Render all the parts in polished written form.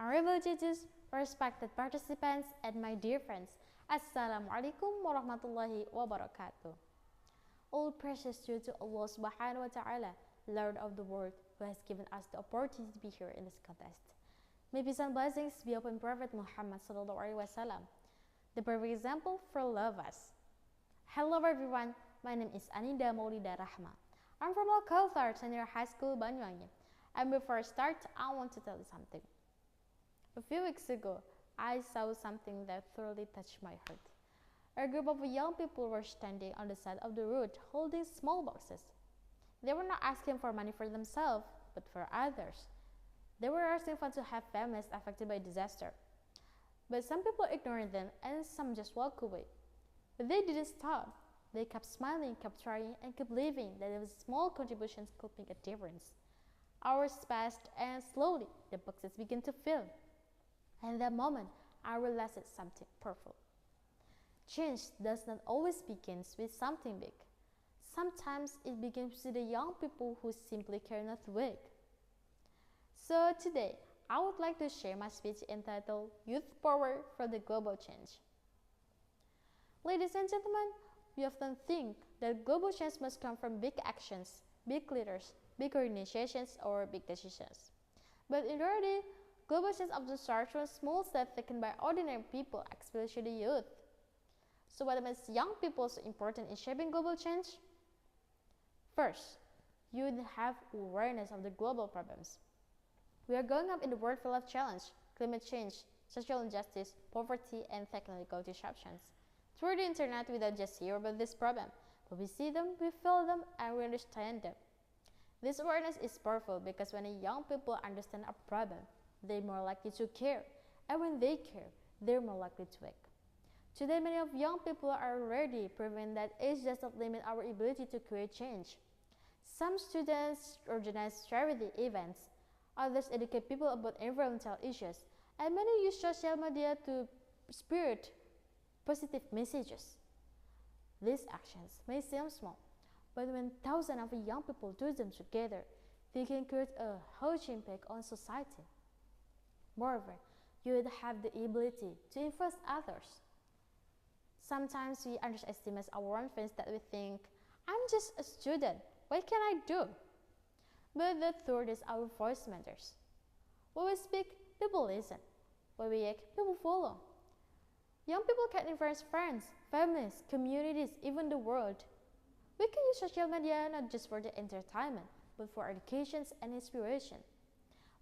Honorable judges, respected participants, and my dear friends, Assalamualaikum warahmatullahi wabarakatuh. All precious due to Allah subhanahu wa ta'ala, Lord of the world, who has given us the opportunity to be here in this contest. May peace and blessings be upon Prophet Muhammad sallallahu alaihi wasallam, the perfect example for all of us. Hello everyone, my name is Anida Maulida Rahma. I'm from KAUTSAR Senior High School, BANYUWANGI. And before I start, I want to tell you something. A few weeks ago, I saw something that thoroughly touched my heart. A group of young people were standing on the side of the road holding small boxes. They were not asking for money for themselves, but for others. They were asking for to have families affected by disaster. But some people ignored them and some just walked away. But they didn't stop. They kept smiling, kept trying, and kept believing that their small contributions could make a difference. Hours passed and slowly the boxes began to fill. And in that moment, I realized something powerful. Change does not always begin with something big. Sometimes it begins with the young people who simply care not to wait. So today, I would like to share my speech entitled Youth Power for the Global Change. Ladies and gentlemen, we often think that global change must come from big actions, big leaders, big organizations, or big decisions. But in reality, global change often starts from small steps taken by ordinary people, especially the youth. So what makes young people so important in shaping global change? First, you have awareness of the global problems. We are growing up in a world full of challenge, climate change, social injustice, poverty, and technological disruptions. Through the internet, we don't just hear about this problem, but we see them, we feel them, and we understand them. This awareness is powerful because when young people understand a problem, they're more likely to care, and when they care, they're more likely to act. Today, many of young people are already proving that age does not limit our ability to create change. Some students organize charity events, others educate people about environmental issues, and many use social media to spread positive messages. These actions may seem small, but when thousands of young people do them together, they can create a huge impact on society. Moreover, you would have the ability to influence others. Sometimes we underestimate our own friends that we think, I'm just a student, what can I do? But the truth is our voice matters. When we speak, people listen. When we act, people follow. Young people can influence friends, families, communities, even the world. We can use social media not just for the entertainment, but for education and inspiration.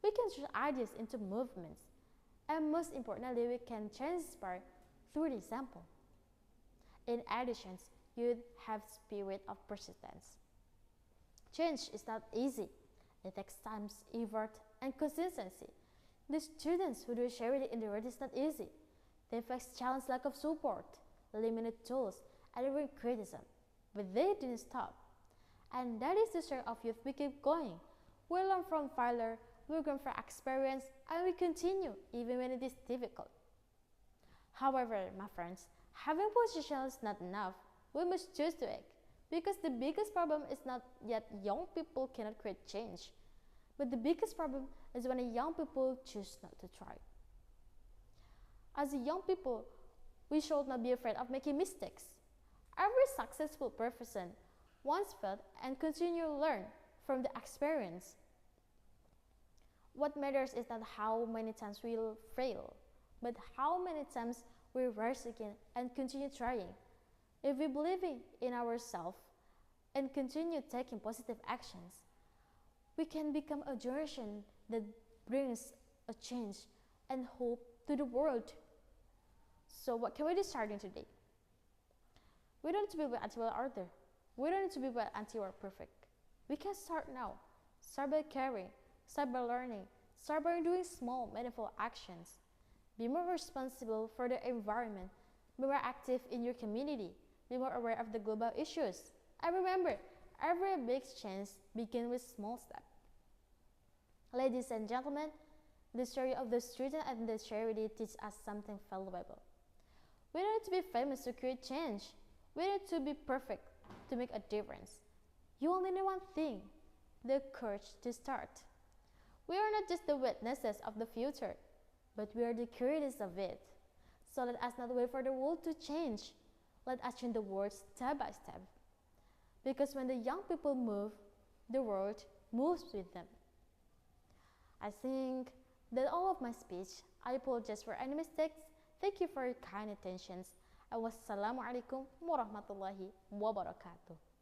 We can turn ideas into movements. And most importantly, we can inspire through the example. In addition, you have spirit of persistence. Change is not easy. It takes time, effort, and consistency. The students who do charity in the world is not easy. They face challenge, lack of support, limited tools, and even criticism. But they didn't stop. And that is the strength of youth. We keep going. We learn from failure, we learn from experience, and we continue even when it is difficult. However, my friends, having position is not enough. We must choose to act. Because the biggest problem is not yet young people cannot create change. But the biggest problem is when young people choose not to try. As young people, we should not be afraid of making mistakes. Every successful person once failed and continue to learn from the experience. What matters is not how many times we will fail, but how many times we rise again and continue trying. If we believe in ourselves and continue taking positive actions, we can become a generation that brings a change and hope to the world. So what can we do starting today? We don't need to be bad until we are there. We don't need to be bad until we are perfect. We can start now. Start by caring, start by learning, start by doing small, meaningful actions. Be more responsible for the environment. Be more active in your community. Be more aware of the global issues. And remember, every big change begins with small steps. Ladies and gentlemen, the story of the student and the charity teaches us something valuable. We don't need to be famous to create change. We don't need to be perfect to make a difference. You only need one thing, the courage to start. We are not just the witnesses of the future. but we are the creators of it. So let us not wait for the world to change. Let us change the world step by step. Because when the young people move, the world moves with them. I think that's all of my speech. I apologize for any mistakes. Thank you for your kind attentions. And wassalamu alaikum warahmatullahi wabarakatuh.